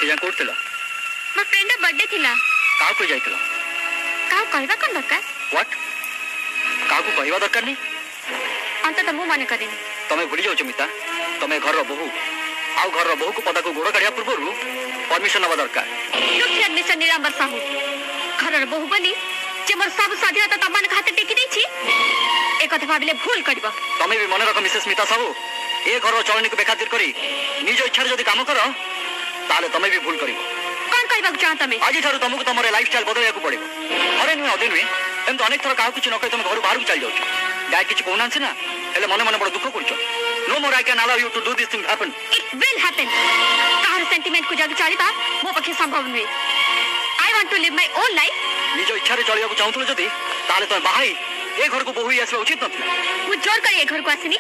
रात जा कोड थिला मो फ्रेंड बर्थडे थिला काउ को जाइतिला काउ कहबा कोन दरकार व्हाट काउ को कहबा दरकार नहीं अंत त मु माने करिनी तमे भूली जाउछ मिता तमे घर रो बहु आउ घर रो बहु को पता को गोड़ काढिया पूर्व परमिशन नबा दरकार डॉक्टर मिस्टर निरांबर साहू घर रो बहु बनी जे मोर सब स्वाधीनता तमान हाथ टेकी दै छी एक कथा भाबिले भूल करबो तमे भी मन रख मिसेस स्मिता साहू ए घर रो चलनी को बेखातिर करी निज इच्छा जदी काम करो ताले तमे भी भूल करिवो कोन कहबा चाह तमे आज थारु तुमको तमरे लाइफस्टाइल बदलया को पड़िबो अरे नुए अदे नुए एम तो अनेक थर काहू किछ न कहि तुम घर बाहर को चल जाउछ गाय किछ कोनान से ना हेले मने मने बड़ दुख करछ no more I can allow you to do this thing happen it will happen कार सेंटीमेंट को जग चलिबा मो पक्षे संभव नुए I want to live my own life निज इच्छा रे चलिया को चाहतलो जदी ताले तो बाहाई ए घर को बहु आसवा उचित नथला मु जोर कर ए घर को आसिनी